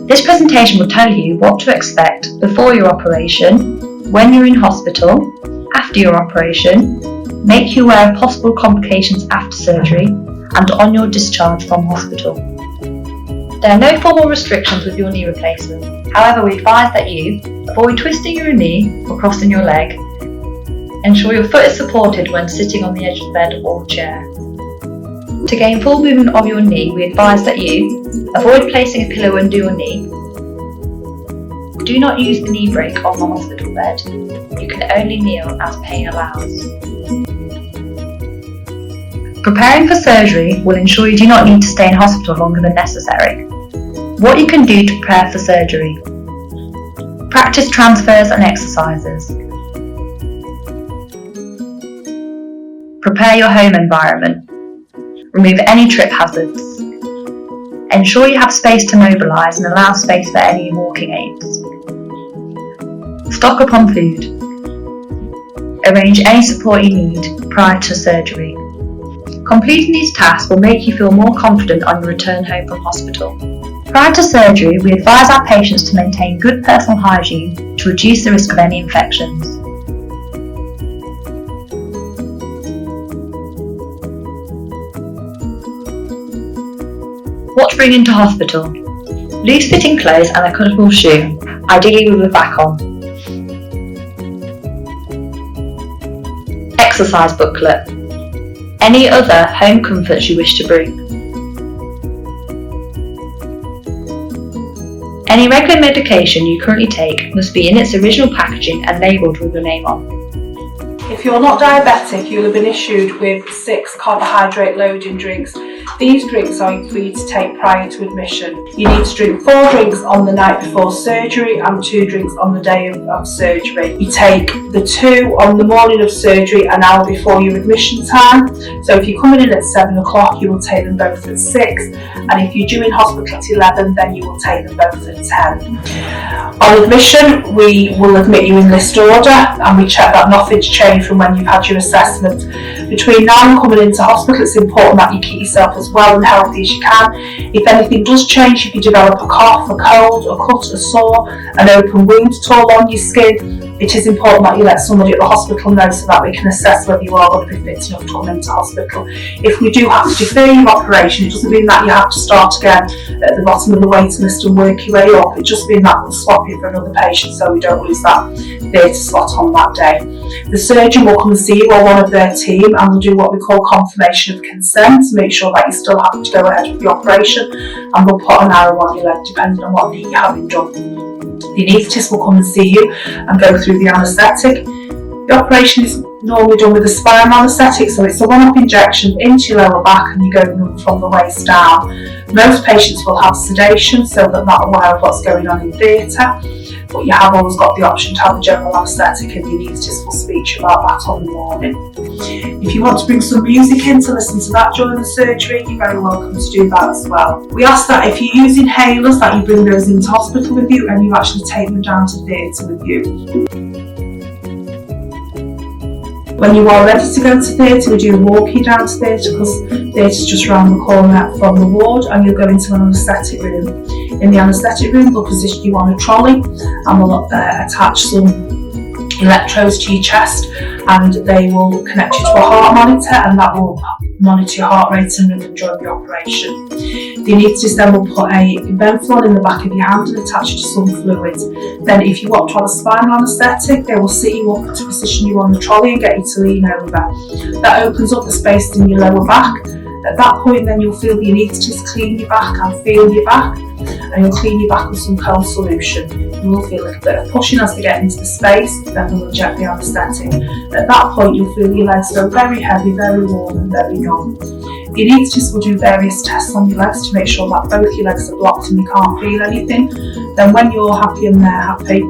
This presentation will tell you what to expect before your operation, when you're in hospital, after your operation, make you aware of possible complications after surgery, and on your discharge from hospital. There are no formal restrictions with your knee replacement. However, we advise that you avoid twisting your knee or crossing your leg. Ensure your foot is supported when sitting on the edge of the bed or chair. To gain full movement of your knee, we advise that you avoid placing a pillow under your knee. Do not use the knee brace on the hospital bed. You can only kneel as pain allows. Preparing for surgery will ensure you do not need to stay in hospital longer than necessary. What you can do to prepare for surgery: practice transfers and exercises. Prepare your home environment. Remove any trip hazards. Ensure you have space to mobilise and allow space for any walking aids. Stock up on food. Arrange any support you need prior to surgery. Completing these tasks will make you feel more confident on your return home from hospital. Prior to surgery, we advise our patients to maintain good personal hygiene to reduce the risk of any infections. What to bring into hospital: loose fitting clothes and a comfortable shoe, ideally with a back on. Exercise booklet. Any other home comforts you wish to bring. Any regular medication you currently take must be in its original packaging and labelled with your name on. If you're not diabetic, you'll have been issued with 6 carbohydrate loading drinks. These drinks are for you to take prior to admission. You need to drink 4 drinks on the night before surgery and 2 drinks on the day of surgery. You take the 2 on the morning of surgery an hour before your admission time. So if you're coming in at 7 o'clock, you will take them both at 6. And if you're due in hospital at 11, then you will take them both at 10. On admission, we will admit you in list order, and we check that nothing's changed from when you've had your assessment. Between now and coming into hospital, it's important that you keep yourself as well and healthy as you can. If anything does change, if you develop a cough, a cold, a cut, a sore, an open wound at all on your skin, it is important that you let somebody at the hospital know so that we can assess whether you are going to be fit enough to come into hospital. If we do have to defer your operation, it doesn't mean that you have to start again at the bottom of the waiting list and work your way up. It just means that we'll swap you for another patient so we don't lose that theatre slot on that day. The surgeon will come and see you or one of their team, and will do what we call confirmation of consent to make sure that you're still happy to go ahead with the operation, and we'll put an arrow on your leg depending on what knee you're having done. The anaesthetist will come and see you and go through the anaesthetic. The operation is normally done with a spinal anaesthetic, so it's a one-off injection into your lower back and you go from the waist down. Most patients will have sedation so that they're not aware of what's going on in theatre, but you have always got the option to have a general anaesthetic, and the anaesthetist will speak to you about that on the morning. If you want to bring some music in to listen to that during the surgery, you're very welcome to do that as well. We ask that if you use inhalers, that you bring those into hospital with you and you actually take them down to theatre with you. When you are ready to go to theatre, we do walk you down to theatre because theatre's just round the corner from the ward, and you'll go into an anaesthetic room. In the anaesthetic room, they'll position you on a trolley and will attach some electrodes to your chest, and they will connect you to a heart monitor, and that will monitor your heart rate and rhythm during the operation. The anaesthetist then will put a Benflon in the back of your hand and attach it to some fluid. Then if you want to have a spinal anaesthetic, they will sit you up to position you on the trolley and get you to lean over. That opens up the space in your lower back. At that point then you'll feel the anaesthetist clean your back and feel your back, and you'll clean your back with some cold solution. You will feel a little bit of pushing as they get into the space, then they'll inject the anaesthetic. At that point you'll feel your legs go very heavy, very warm and very numb. The anaesthetist will do various tests on your legs to make sure that both your legs are blocked and you can't feel anything. Then when you're happy and they're happy,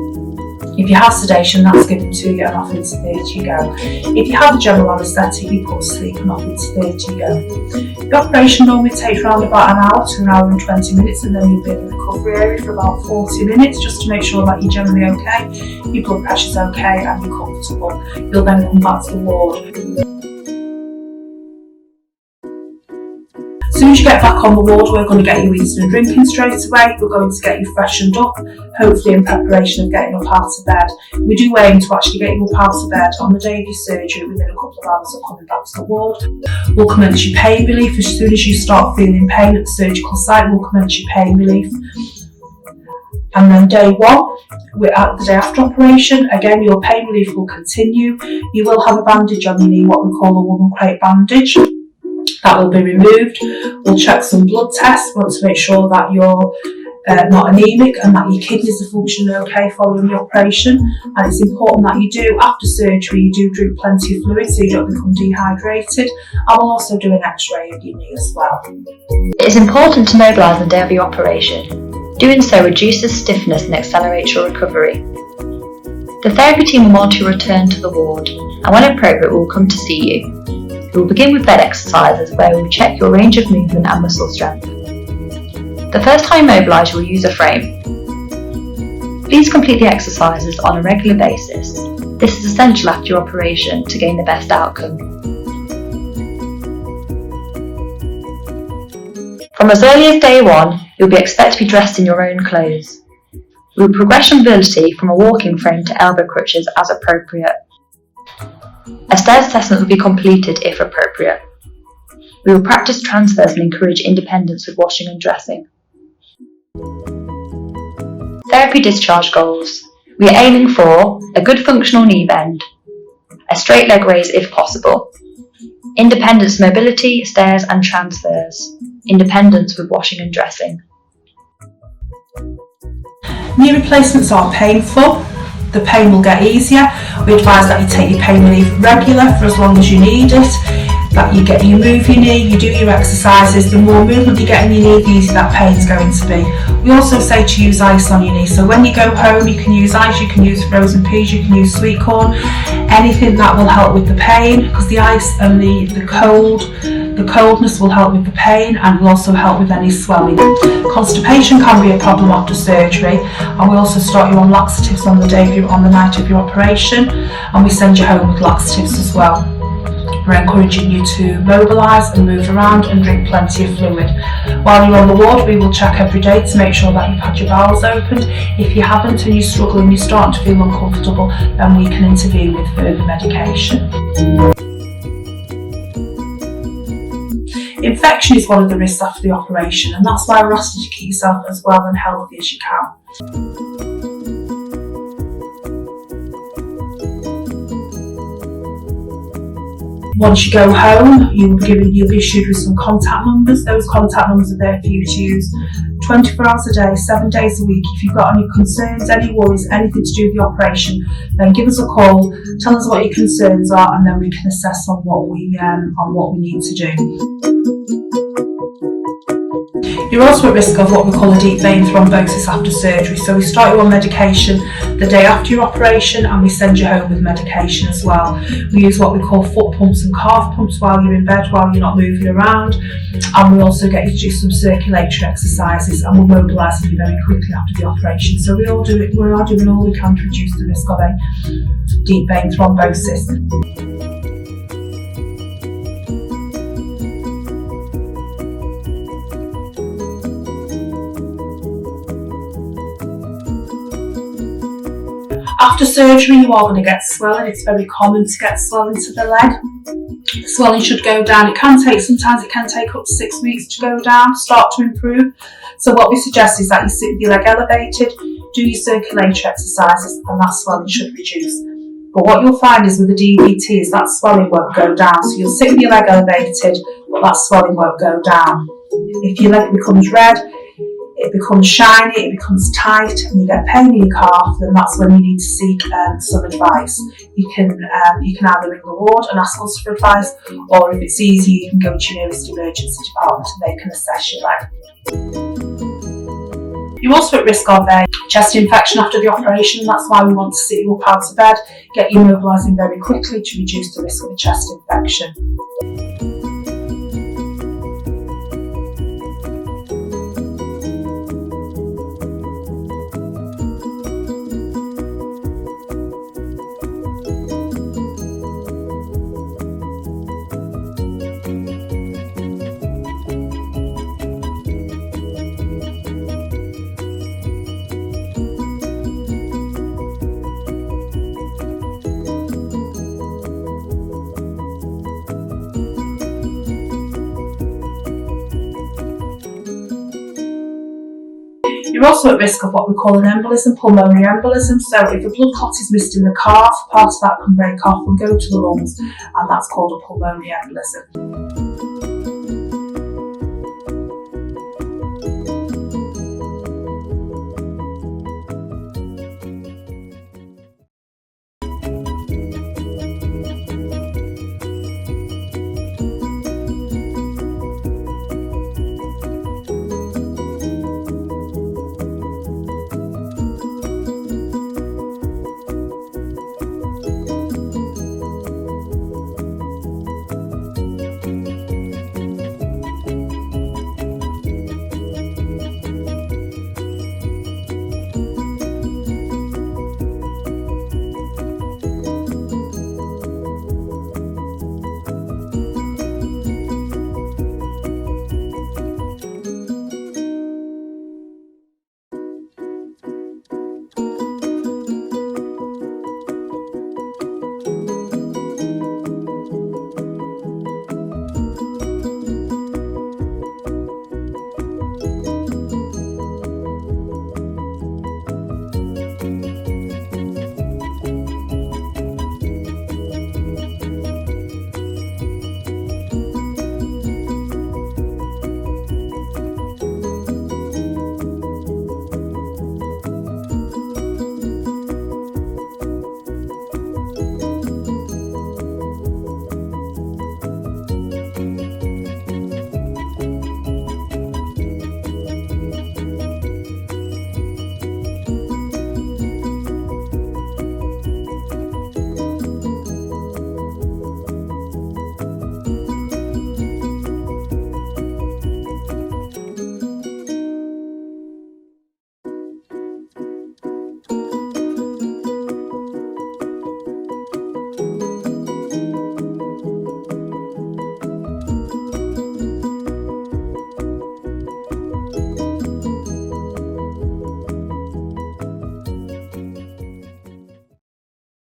if you have sedation, that's given to you and off into theatre you go. If you have a general anaesthetic, you put to sleep and off into theatre you go. The operation normally takes around about an hour to an hour and 20 minutes, and then you'll be in the recovery area for about 40 minutes just to make sure that you're generally okay, your blood pressure's okay and you're comfortable. You'll then come back to the ward. As soon as you get back on the ward, we're going to get you eating and drinking straight away. We're going to get you freshened up, hopefully in preparation of getting up out of bed. We do aim to actually get you up out of bed on the day of your surgery within a couple of hours of coming back to the ward. We'll commence your pain relief. As soon as you start feeling pain at the surgical site, we'll commence your pain relief. And then day one, we're at the day after operation. Again, your pain relief will continue. You will have a bandage on your knee, what we call a woollen crepe bandage. That will be removed. We'll check some blood tests. We want to make sure that you're not anemic and that your kidneys are functioning okay following the operation. And it's important that you do, after surgery, you do drink plenty of fluid so you don't become dehydrated. And we'll also do an x-ray of your knee as well. It is important to mobilise on the day of your operation. Doing so reduces stiffness and accelerates your recovery. The therapy team will monitor your return to the ward, and when appropriate we will come to see you. We will begin with bed exercises where we will check your range of movement and muscle strength. The first time you mobilise, you will use a frame. Please complete the exercises on a regular basis. This is essential after your operation to gain the best outcome. From as early as day one, you'll be expected to be dressed in your own clothes. We will progress your mobility from a walking frame to elbow crutches as appropriate. A stairs assessment will be completed if appropriate. We will practice transfers and encourage independence with washing and dressing. Therapy discharge goals. We are aiming for a good functional knee bend, a straight leg raise if possible, independence mobility, stairs and transfers, independence with washing and dressing. Knee replacements are painful. The pain will get easier. We advise that you take your pain relief regular for as long as you need it, that you move your knee, you do your exercises. The more movement you get in your knee, the easier that pain's going to be. We also say to use ice on your knee, so when you go home you can use ice, you can use frozen peas, you can use sweet corn, anything that will help with the pain, because the ice and the coldness will help with the pain and will also help with any swelling. Constipation can be a problem after surgery, and we also start you on laxatives on the night of your operation, and we send you home with laxatives as well. We're encouraging you to mobilise and move around and drink plenty of fluid. While you're on the ward, we will check every day to make sure that you've had your bowels opened. If you haven't and you're struggling, you're starting to feel uncomfortable, then we can intervene with further medication. Infection is one of the risks after the operation, and that's why we're asking you to keep yourself as well and healthy as you can. Once you go home, you'll be issued with some contact numbers. Those contact numbers are there for you to use 24 hours a day, 7 days a week. If you've got any concerns, any worries, anything to do with the operation, then give us a call, tell us what your concerns are, and then we can assess on what we need to do. You're also at risk of what we call a deep vein thrombosis after surgery. So we start you on medication the day after your operation, and we send you home with medication as well. We use what we call foot pumps and calf pumps while you're in bed, while you're not moving around. And we also get you to do some circulatory exercises, and we'll mobilise you very quickly after the operation. So we are doing all we can to reduce the risk of a deep vein thrombosis. After surgery, you are going to get swelling. It's very common to get swelling to the leg. The swelling should go down. Sometimes it can take up to 6 weeks to go down, start to improve. So what we suggest is that you sit with your leg elevated, do your circulatory exercises, and that swelling should reduce. But what you'll find is with the DVT is that swelling won't go down. So you'll sit with your leg elevated, but that swelling won't go down. If your leg becomes red, it becomes shiny, it becomes tight, and you get pain in your calf, then that's when you need to seek some advice. You can either ring the ward and ask us for advice, or if it's easy, you can go to your nearest emergency department and they can assess your leg. You're also at risk of a chest infection after the operation, and that's why we want to sit you up out of bed, get you mobilising very quickly to reduce the risk of a chest infection. You're also at risk of what we call an embolism, pulmonary embolism. So if a blood clot is missed in the calf, part of that can break off and go to the lungs, and that's called a pulmonary embolism.